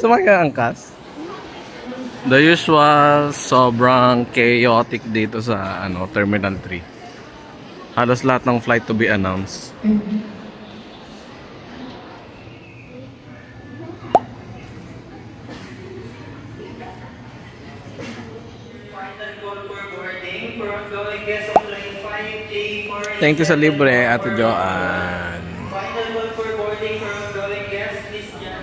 Sumakay ang angkas. The usual, sobrang chaotic dito sa Terminal 3. Halos lahat ng flight to be announced. Thank you sa libre, Ate Joanne. Final call for boarding for ongoing guests, Miss Jan.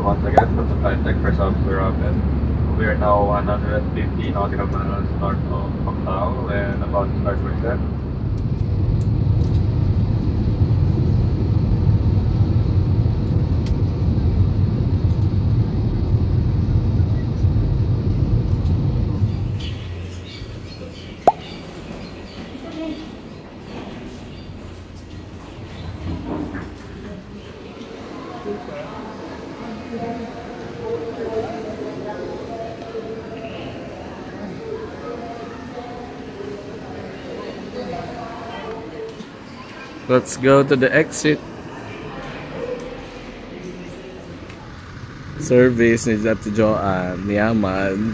Once again, from the flight deck for South Robin. We are now 150 nautical miles north of Macau and about to start my set. Let's go to the exit. Service ni Ate Joanne, yaman.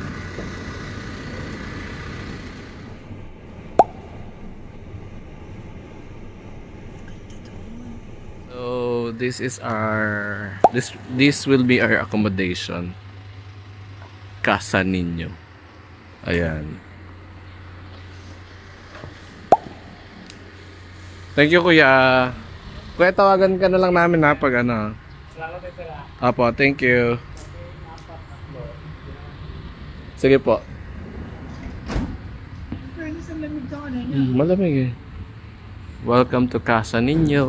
So this is our this will be our accommodation. Casa Niño. Ayan. Thank you, Kuya. Kuya, tawagan ka na lang namin ha pag ano. Apo, thank you. Sige po. Malamig eh. Welcome to Casa Niño.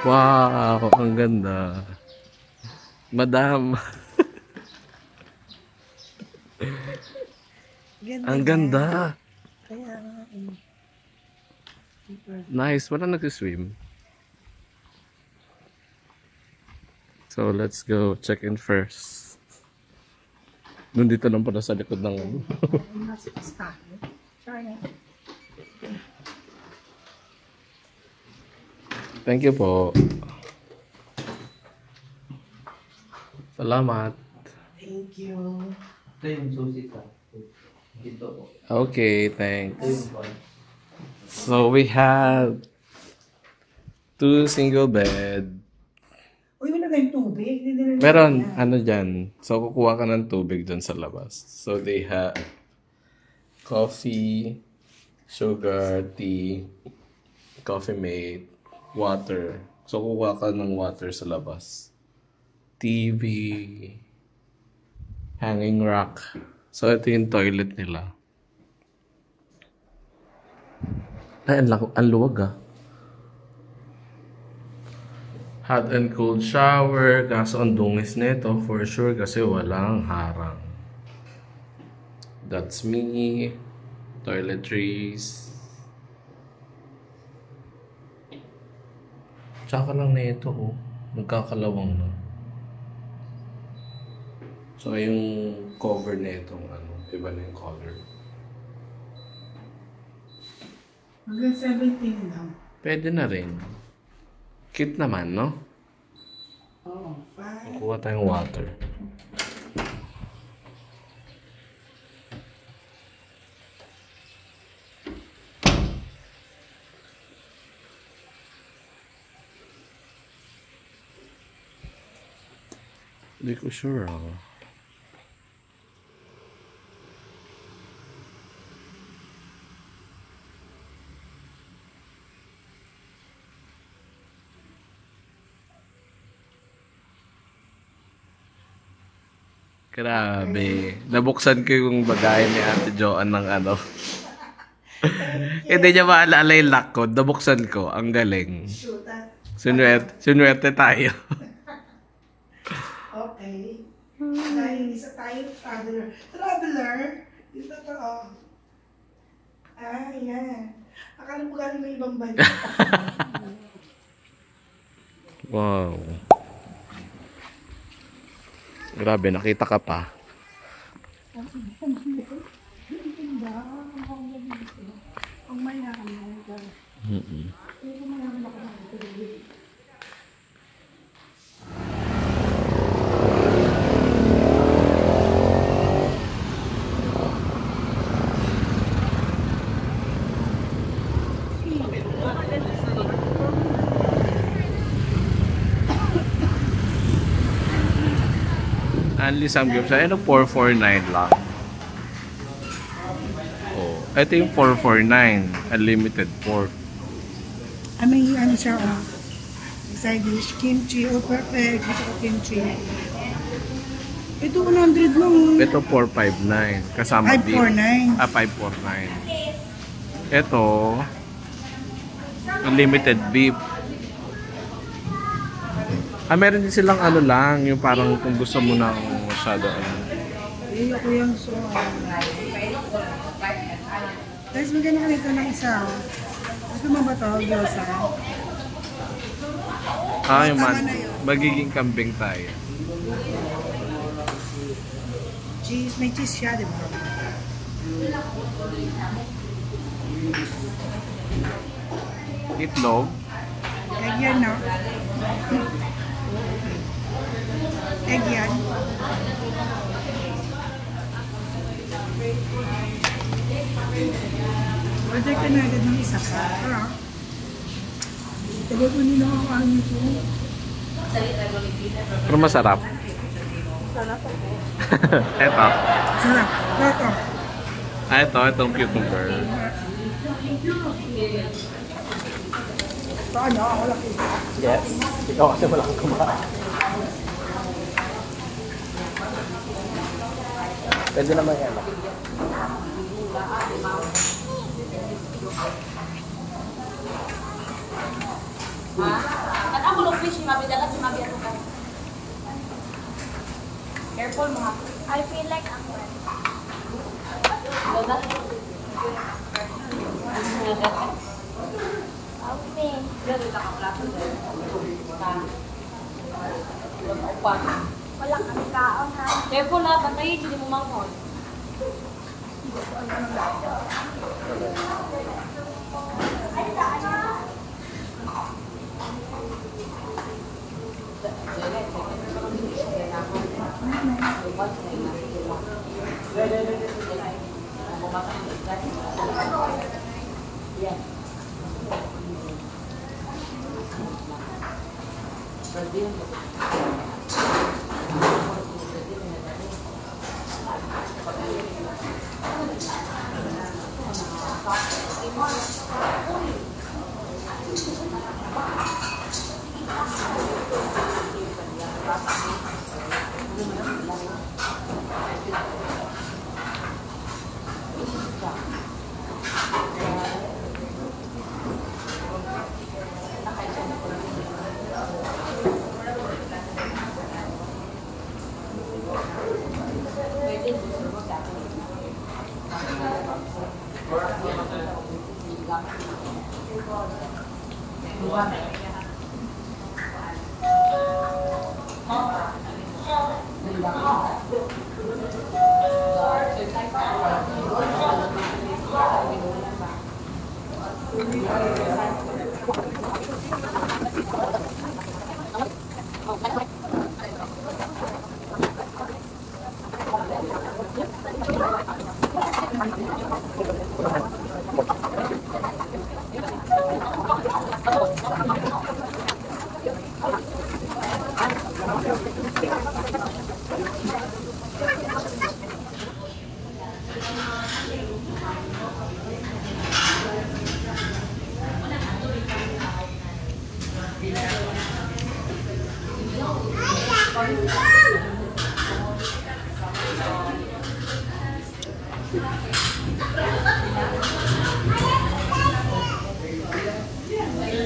Wow, ang ganda. Madam. Ang ganda. Nice. Wala nag-swim. So, let's go check in first. Nandito lang pala sa likod ng Thank you po. Salamat. Thank you. Okay, thanks. So we have 2 single bed. Uy, wala kayong tubig. Meron, ano dyan. So kukuha ka ng tubig dyan sa labas. So they have coffee, sugar, tea, coffee mate, water. So kukuha ka ng water sa labas. TV, hanging rack. So ito yung toilet nila. Ay, ang luwag ah. Hot and cold shower. Kaso ang dungis nito for sure kasi walang harang. That's me. Toiletries. Tsaka lang na ito oh. Nagkakalawang na. So yung cover na itong iba na yung color. Hanggang 17 lang. Pwede na rin. Cute naman, no? Oo, 5. Kukuha tayong water. Hindi ko sure ah. Grabe. Nabuksan ko yung bagay ni Ate Joanne ng ano. Hindi niya maalala yung lock code. Nabuksan ko. Ang galing. Sinuwerte tayo. Okay. Dahil isa tayo traveler. Traveler? Yung totoo. Ah, yan. Akala mo galing may ibang banyo. Wow. Grabe, nakita ka pa. Ang mayaman mo. Only some groups. Ano, 449 lang. Oh, ito yung 449. Unlimited pork. May ano siya, side dish, kimchi, perfect. Gusto ko kimchi. Ito 100 lang. Ito 459. Kasama 549. 549. Ito, unlimited beef. Meron din silang ano lang, yung parang kung gusto mo ng masyado ano. Ayoko yung so. Guys, maganda ka nito ng isa. Gusto mo ba ito, gyoza? Yung magiging kambing tayo. Cheese, may cheese siya, di ba? Itlog. Egg yan, no? Egg yan. Order ka na agad ng isa pa. Tagal ko nila ang ano ito. Pero masarap. Sarap ako. Eto. Sarap. Ito. Itong cucumber. Paano? Ako lang ito. Yes. Ikaw kasi wala kang kumain. Pwede naman yan. Kan ako lo fish mabi dagat si mabi ato kan. Careful mo ha. I feel like ako. Loda. Okay. Dito ka plato dito. Wala kang kaon ha. Careful ha, patay hindi mo manghod. Ay, saan?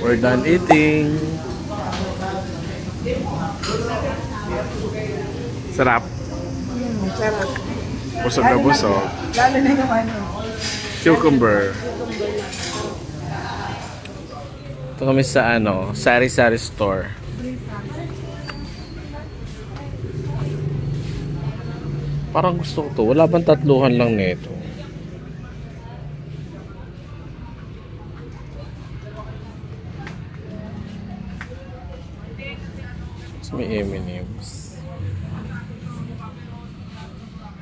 We're done eating. Sarap. Sarap. Busog na busog. Lalo na yung ano. Cucumber. Ito kami sa ano, sari-sari store. Parang gusto ko to. Wala bang tatluhan lang nito? May M&M's.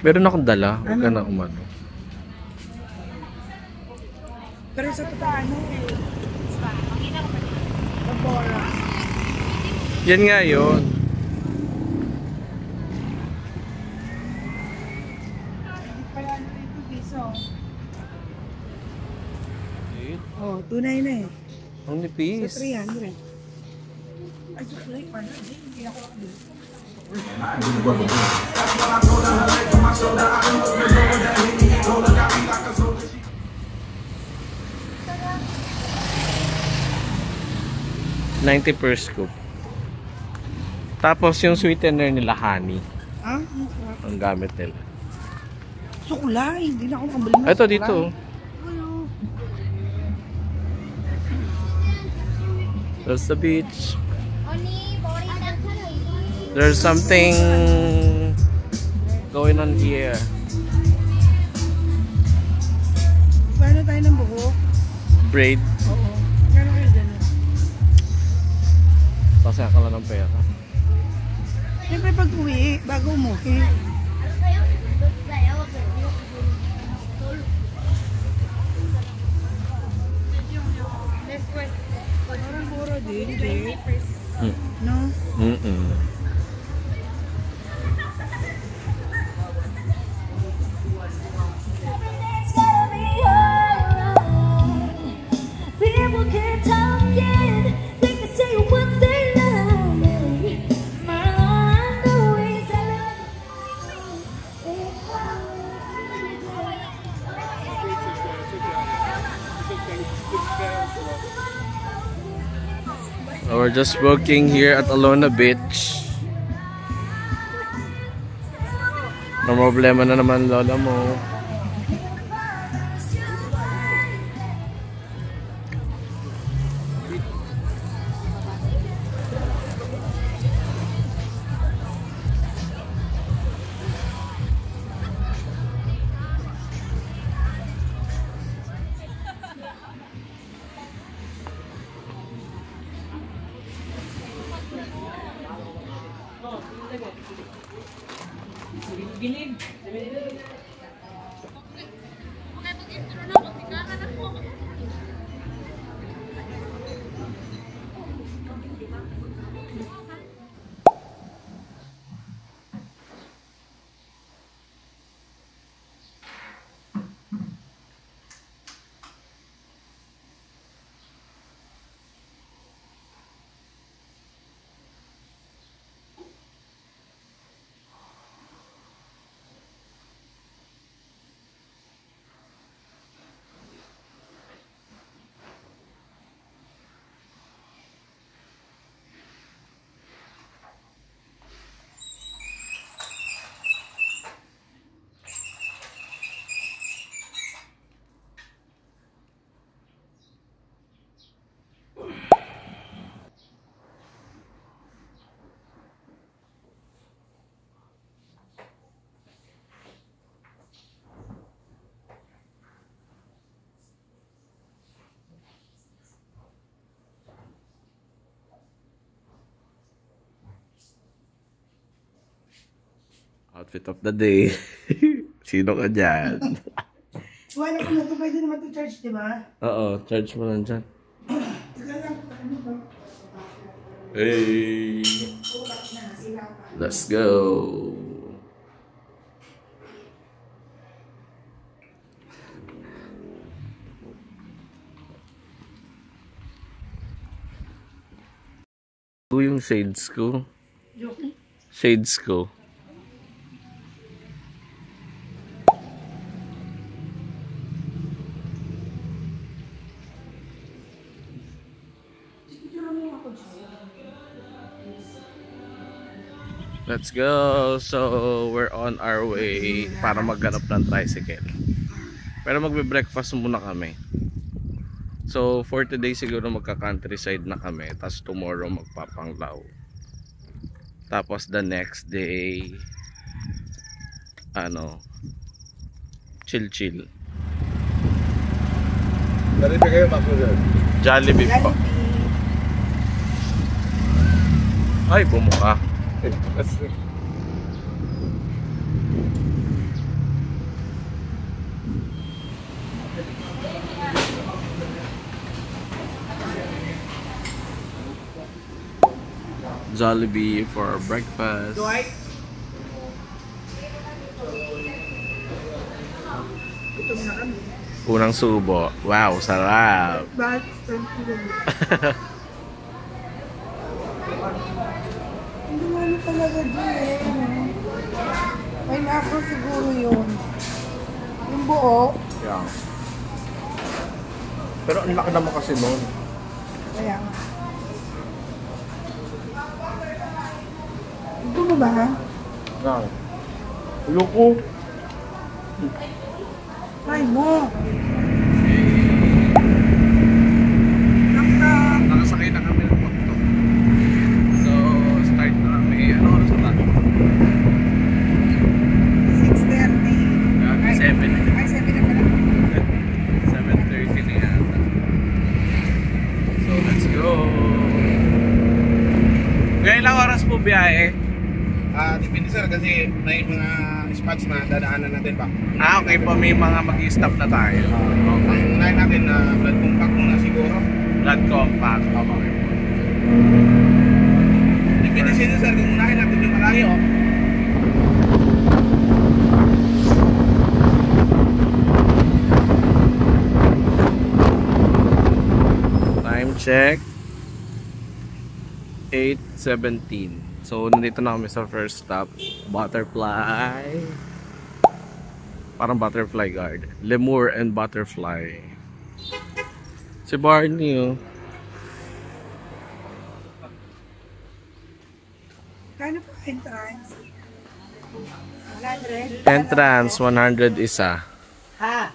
Meron akong dala. Huwag ka na umano. Pero sa totoo ano eh. Babora. Yan nga yun. Kaya ano ito piso. Oh, tunay na eh. Ang nipis. Sa 300. Ay, sa 300. Hindi ako nakabili. $90 per scoop. Tapos yung sweetener nila honey. Ah? Ang gamit nila. Sukulay. Hindi na ako nakabili ng Ito sukulay. dito. There's the beach. There's something going on here. Paano tayo ng buhok? Braid. Oo. Gano'n kayo dyan? Pasaya ka lang ng pera. Siyempre pag uwi, bago umuwi. Parang mura din, Jay. No? People keep talking, they can say what they like. My Lord, the ways I We're just walking here at Alona Beach. May problema na naman lola mo. Outfit of the day. Sino ka dyan? Wala ko na ito. Pwede naman to charge, di ba? Oo, charge mo lang dyan. Teka lang. Ano ba? Hey! Ulak na. Sila pa. Let's go! Ito yung shades ko. Shades ko. Let's go! So, we're on our way para maghanap ng tricycle. Pero magbe-breakfast muna kami. So, for today siguro magka-countryside na kami. Tapos tomorrow magpapanglaw. Tapos the next day, chill. Jollibee kayo, Makuya. Jollibee po. Ay, bumuka. Jollibee for breakfast. Unang subo. Wow, sarap. Hindi mo ano talaga dyan. Pineapple siguro yun. Yung buo. Yeah. Pero ang laki naman kasi nun. Kaya nga. Ito mo ba? Loko. Try mo. Nakasakay na kami ng moto. So, start na kami. Ano oras na? 6:30. 7. Ay, 7 na pala. 7:30 na yata. So, let's go. Ngayon lang oras po biyahe. Depende sir kasi may mga spots na dadaanan natin pa. Okay po, may mga mag-i-stop na tayo. Okay. Ang unahin natin na blood compact muna siguro. Blood compact. Okay po. Depende sino sir kung unahin natin yung malayo. Time check 8:17. So nandito na kami sa first stop, Butterfly. Parang Butterfly Guard, Lemur and Butterfly. Si Barney oh. Kano po entrance? 100? Entrance 100 isa. Ha?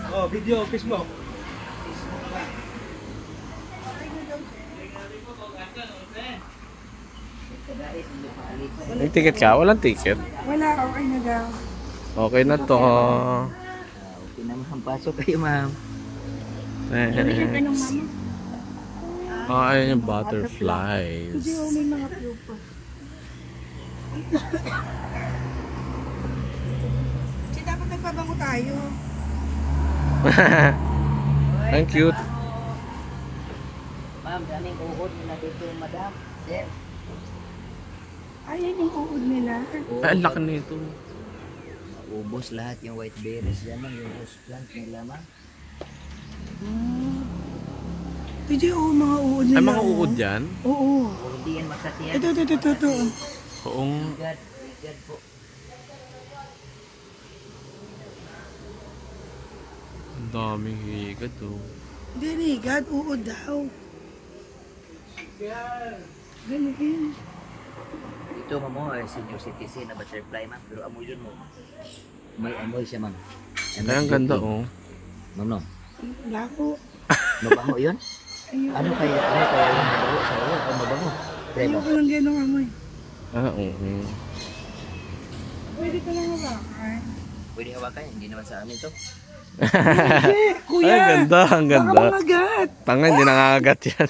Oh, video, Facebook. May ticket ka? Walang ticket. Wala, okay na daw. Okay na to. Okay na ma'am, pasok kayo ma'am. Thanks. Oh, ayun yung butterflies. Hindi mo may mga pupa. Kasi dapat nagpabango tayo. Ang cute. Ma'am, daming uhod na dito madam. Sir. Ayan yung uod nila. Ay, ang laki nito. Ubos lahat yung white berries dyan ma'am, yung rose plant nila ma'am. Hindi yung mga uod nila. Ay, mga uod yan? Oo. Hindi yan magsatiyan. Ito. Oong. God po. Ang daming higad oh. Hindi, rigad. Uod daw. Ganun. Ito ma'am, senior citizen na butterfly ma'am, pero amoy yun mo. May amoy siya ma'am. Ay, ang ganda oh. Ma'am no, Lako. mabango yun? Ayoko. Ano kaya yung mabango sa iyo? Ano mabango? Try mo. Ayoko lang ganun amoy. Oo. Pwede ka lang hawakan. Pwede hawakan, hindi naman sa amin to. Hindi, kuya. Ay, ang ganda. Baka mangagat. Tanga, hindi nangangagat yan.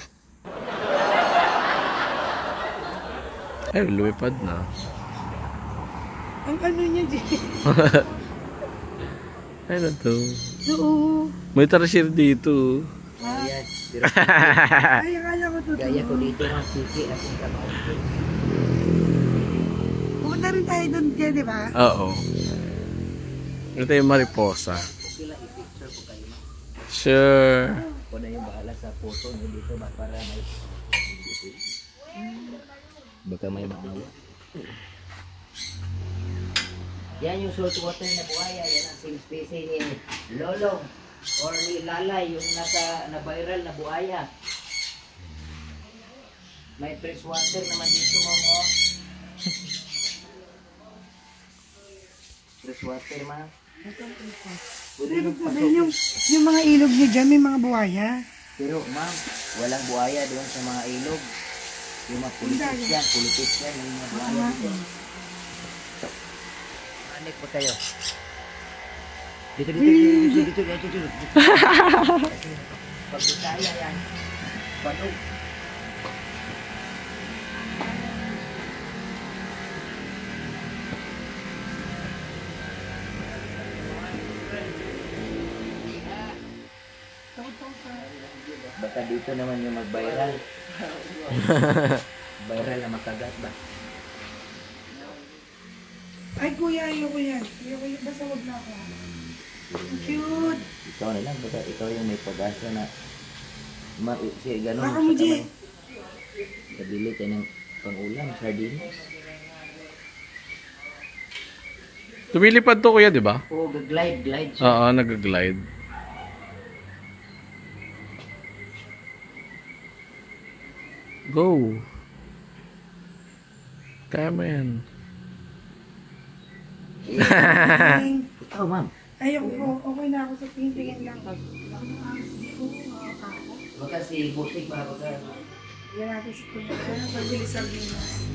Ay, lumipad na. Ang ano niya, Jay. Ay, na to. Oo. May tarsier dito. Ayan, pero Ay, akala ko totoo. gaya ko dito ng siki at yung kamay. Pumunta rin tayo doon dyan, di ba? Oo. Ito yung mariposa. Okay lang, i-picture ko kayo ma'am. Sure. Ako na yung bahala sa photo nyo dito ba para may baka may maawa. Yan yung saltwater na buhaya, yan ang same species ni Lolong or ni Lalay, yung na-viral na buhaya. May freshwater naman dito mo. Freshwater ma. Pwede Ibig sabihin yung mga ilog niyo dyan, may mga buhaya. Pero ma'am, walang buhaya doon sa mga ilog. Yung mga pulitis yan, yung mga buhaya dito. Anik po tayo. Dito. Pag busaya yan, banog. Baka dito naman yung mag-viral. Viral na makagat ba? Ay, kuya, ayoko yan. Ayoko yan. Basta wag na ako. Cute. Ikaw na lang, baka ikaw yung may pag-asa na ganun. Baka mo, Jay. Kabili ka ng pang-ulam, sardinas. Tumilipad to kuya, di ba? Oo, glide siya. Oo, nag-glide. Go! Come in. Ikaw, ma'am. Ayoko po. Okay na ako sa tingin lang. Baka si Busik pa baka. Yan natin si kuya. Pagbili sa Venus.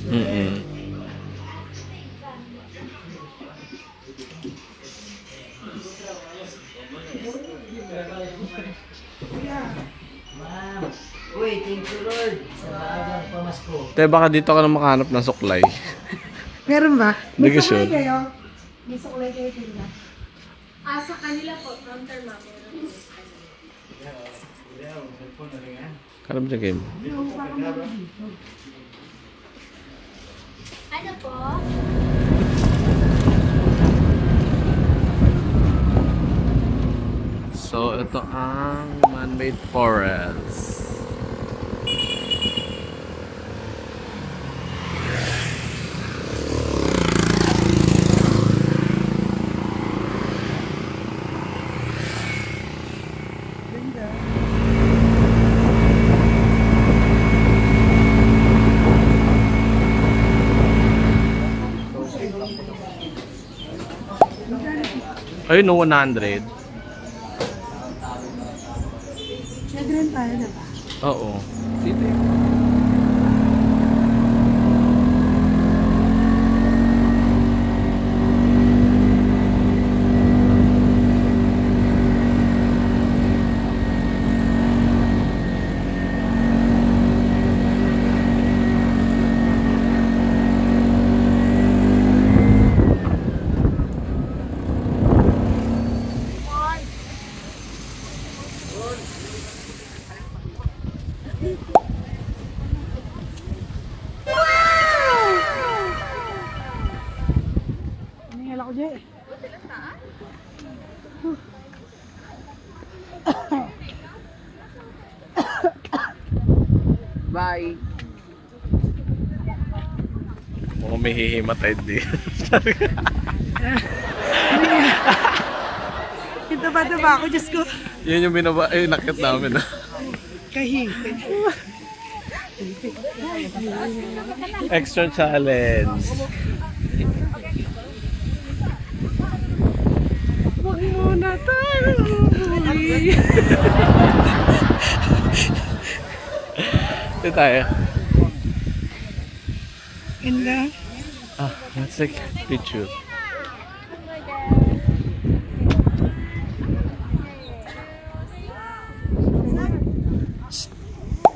Kuya. Ma'am. Uy, thank you Lord. Sa maagang pamasko. Te, baka dito ka na makahanap ng suklay. Meron ba? Hindi May ko suklay sure. kayo? May suklay kayo tinda? Sa kanila po, counter ma'am. Karap dyan game. Ano po? So, ito ang man-made forest. Ayun, no, 100. Children tayo na ba? Oo. Dito. Nangyala ko dyan. Bye. Mukhang may hihimatay din. Ito ba ako? Diyos ko. Yun yung binaba, ay nakit namin. Kahing. Extra challenge. Huwag muna tayo umuwi. Ito tayo. Ganda. Let's take a picture.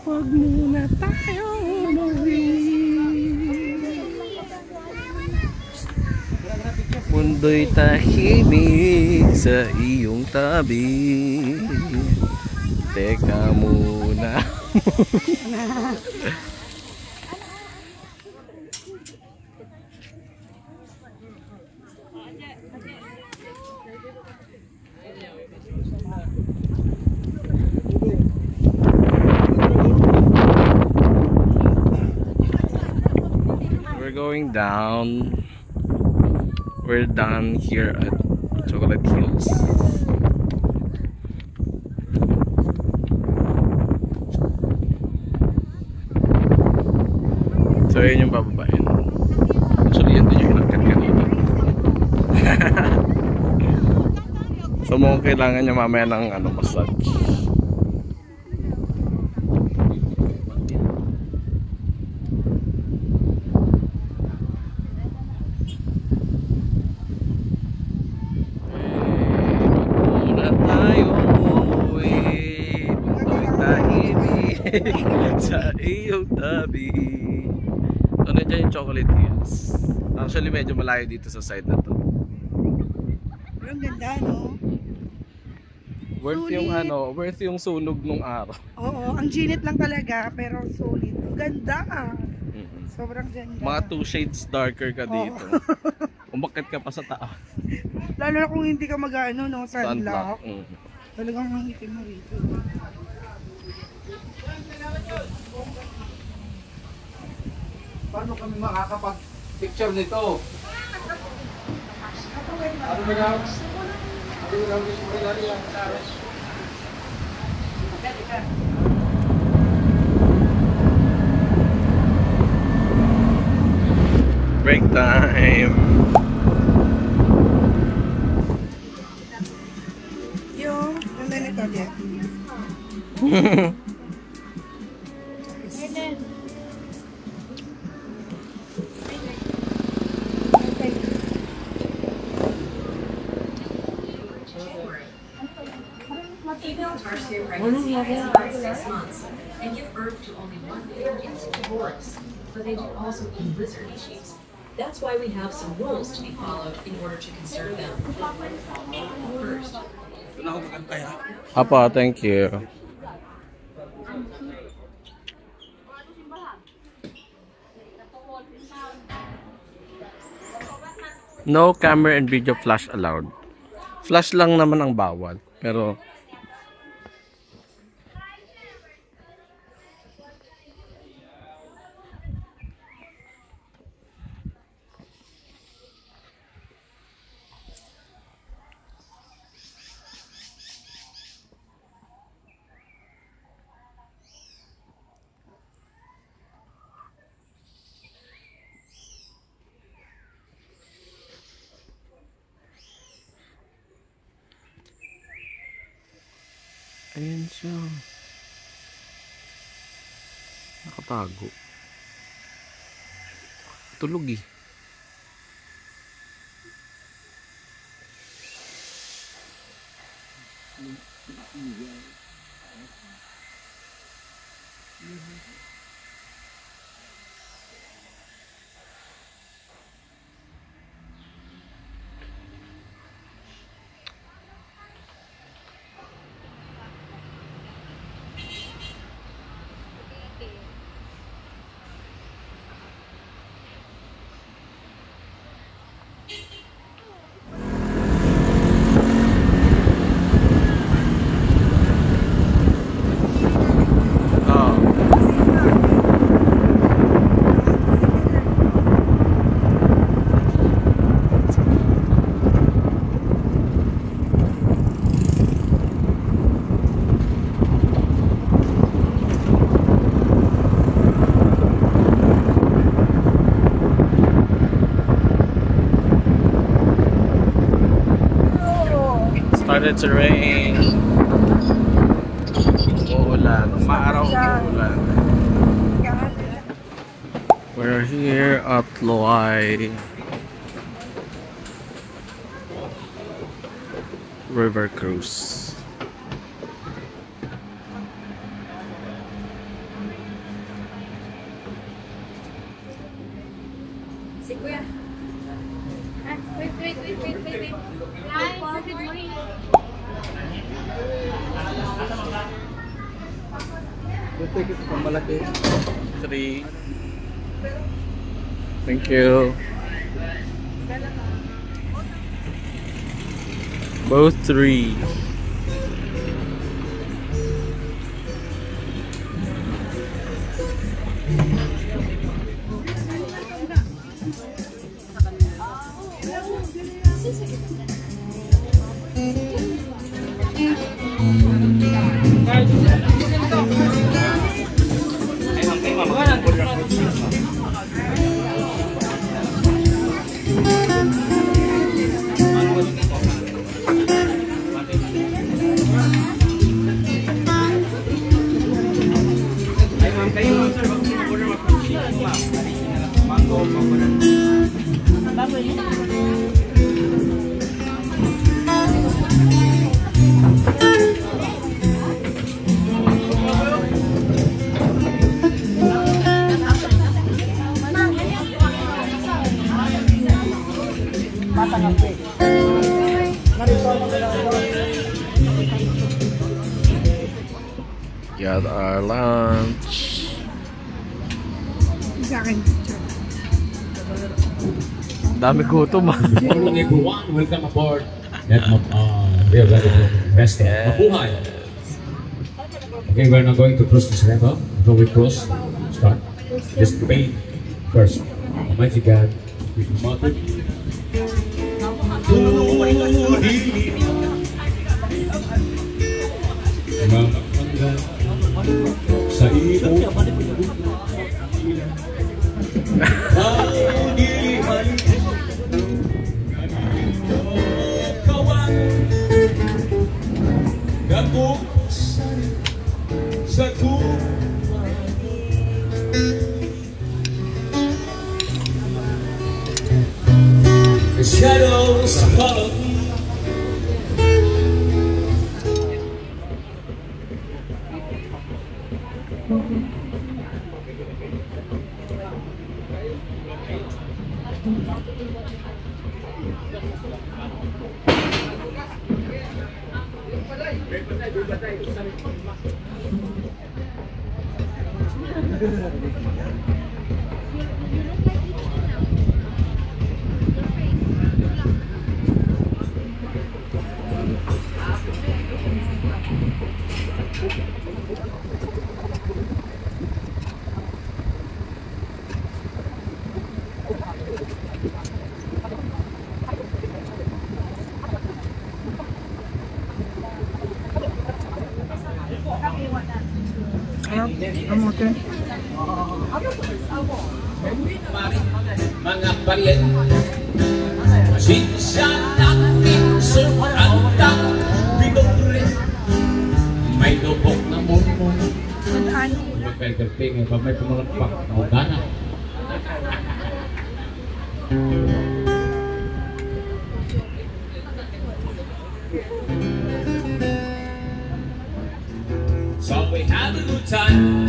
Huwag muna tayo umuwi. Mundo'y tahimik sa iyong tabi. Teka muna. We're going down. We're done here at Chocolate Hills. So yun yung bababain. Actually yan din yung inangkat kanina. So mukhang kailangan niya mamaya ng massage. Sa iyong tabi. So nandiyan yung Chocolate Hills. Actually medyo malayo dito sa side na to. Pero ang ganda, no? Worth yung sunog nung araw. Oo, ang ginit lang talaga pero sulit. Ang ganda. Sobrang ganda. Mga 2 shades darker ka dito. Umakit ka pa sa taas. Lalo na kung hindi ka mag-ano, no, sunblock. Talagang ang itim mo rito. Paano kami makakapag-picture nito? Ano ba daw? Ano ba daw gusto mo ilari yan? Break time. Yung, ganda nito, Jeff. Females are stay pregnancy about 6 months and give birth to only one baby insectivorous, but they do also eat lizard cheeks. That's why we have some rules to be followed in order to conserve them. First, Apa, thank you. No camera and video flash allowed. Flash lang naman ang bawal, pero ayun siya. Nakatago. Tulog eh. Started to rain. Uulan. Maaraw uulan. We're here at Loay River Cruise. Si Kuya. Wait. Hi, good morning. Take it from malaki. 3. Thank you. Both 3. Got our lunch. Sa akin. Dami gutom ah. Good morning everyone, welcome aboard. We are ready to rest. Mabuhay. Okay, we're now going to cross this river. Before we cross, start. Just pray first. Almighty God, we mountain. Sa iyo the shadows follow me. Mga pariyan, sinsya natin surantang bidore, may lubok na mumon. Magkaigalping, may pumalagpak na ugana. So we have a good time.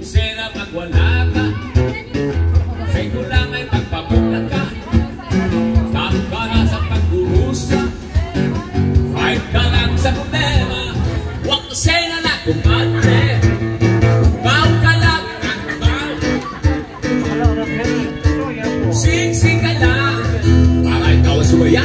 Sera pag wala ka, sa'yo lang ay pagpapunta ka. Tama ka na sa pag-urusa, fight ka lang sa problema. Huwag ka sena na kumate, baw ka lang ang baw. Sing-sing ka lang, para ikaw ang sumaya.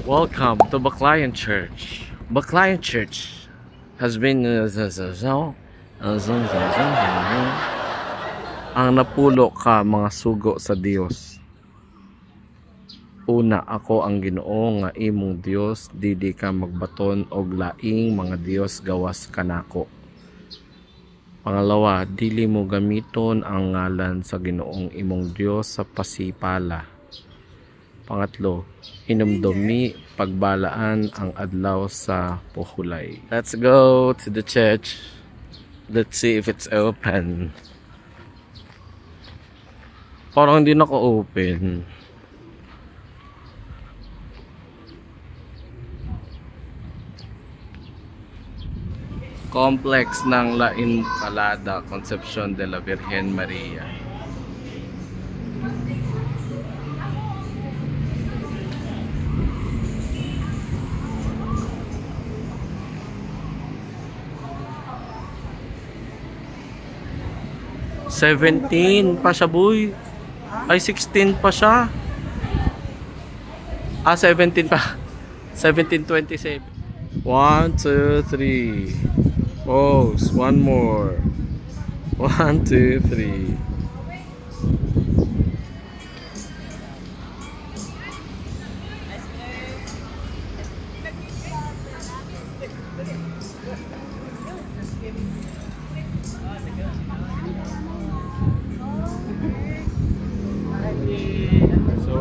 Welcome to Baclayan Church. Baclayan Church has been ang napulo ka mga sugo sa Dios. Una, ako ang Ginoo nga imong Dios, dili ka magbaton og laing mga Dios gawas kanako. Pangalawa, dili mo gamiton ang ngalan sa Ginoong imong Dios sa pasipala. Pangatlo, hinumdumi pagbalaan ang adlaw sa Puhulay. Let's go to the church. Let's see if it's open. Parang hindi naka-open. Complex ng La Incalada, Concepcion de la Virgen Maria. $17 pa siya, boy. Ay, 16 pa siya. 17 pa. 17.27. 1, 2, 3. Pose. One more. 1, 2, 3.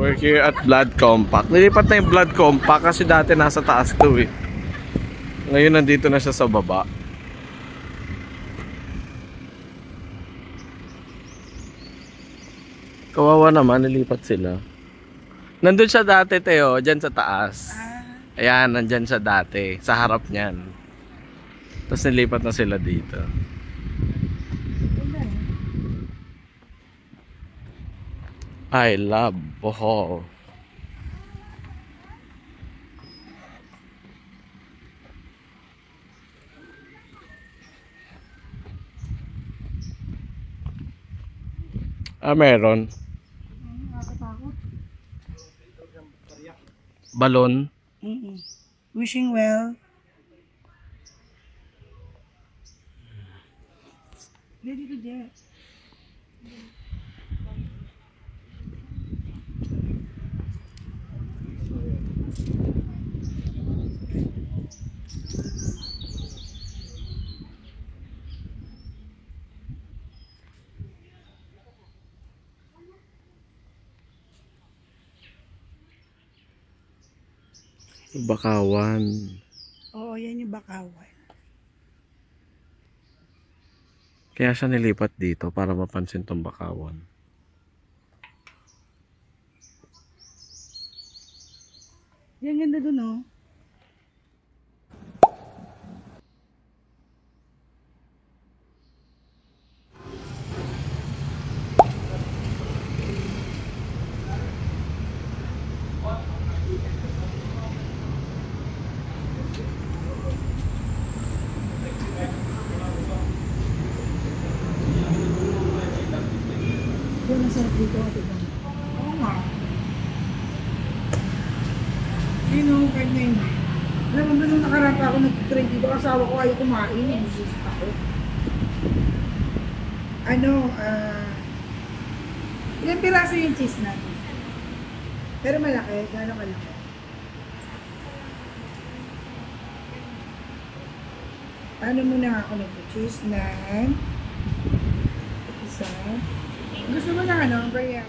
We're here at Blood Compact. Nilipat na yung Blood Compact kasi dati nasa taas to eh. Ngayon nandito na siya sa baba. Kawawa naman, nilipat sila. Nandun siya dati, Teo, dyan sa taas. Ayan, nandyan siya dati, sa harap niyan. Tapos nilipat na sila dito. I love Bohol. Meron. Balon. Wishing well. Ready to dare. Bakawan. Oo, yan yung Bakawan. Kaya siya nilipat dito para mapansin tong Bakawan. Yan ganda dun, oh. Yan ang sarap dito, diba? Oo nga. Sino, kahit na hindi. Alam mo ba nung nakaraan pa ako nag-train dito, asawa ko ayaw kumain, nagsisit ako. Ilang piraso yung cheese natin? Pero malaki, gano'ng kalaki? Ano muna ako nag-cheese na isa. Gusto mo na ano, Brian?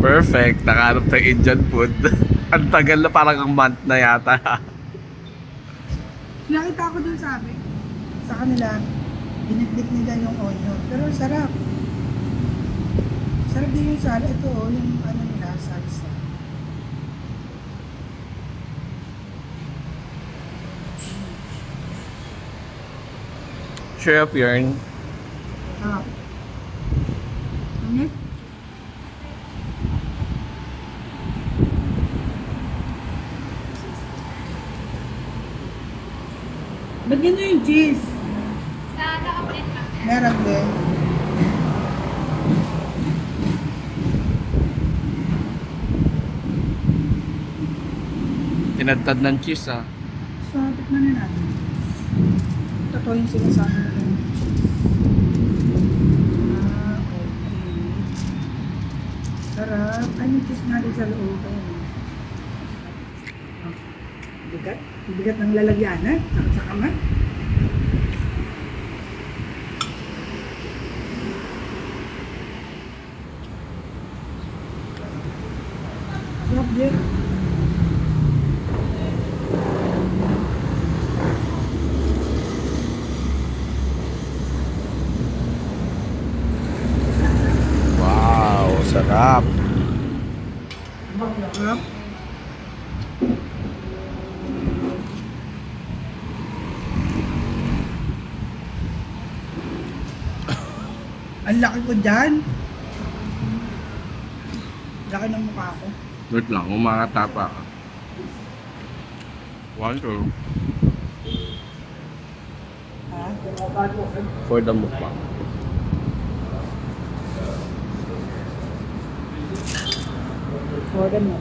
Perfect. Nakahanap ng Indian food. Ang tagal na, parang ang month na yata. Nakita ko dun sa amin. Sa kanila, binitbit nila yung onion. Pero sarap. Sarap din yung salsa. Ito, yung ano nila, salsa. Share up yarn. Bagyan nyo yung cheese. Meron din. Tinadtad ng cheese ah. So, tikman na natin. Ito yung sinasabi na yung cheese. Okay. Sarap. Ay, may cheese natin sa loob. Bigat. Bigat ng lalagyanan. Saka man. Yeah. Wow, sarap. Sarap. Ang laki ko dyan. Laki ng mukha ko. Wait lang, umakatapa ka. 1, 2. Ha? For the mukbang. Sorry mo.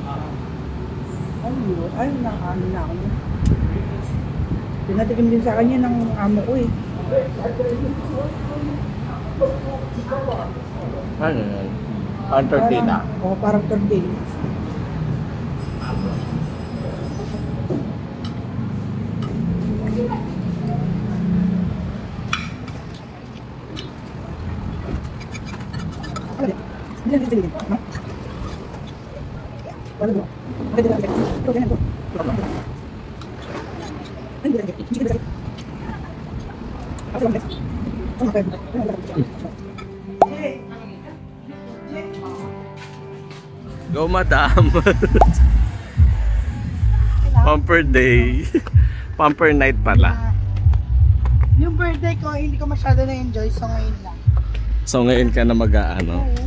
Ay, nakaano na ako. Pinatikim din sa kanya ng amo ko eh. Ano yan? Ang tortilla? Oo, parang tortilla. Go, madam. Pamper day. Pamper night pala. Yung birthday ko, hindi ko masyado na-enjoy, so ngayon lang. So ngayon ka na mag-aano? Oo.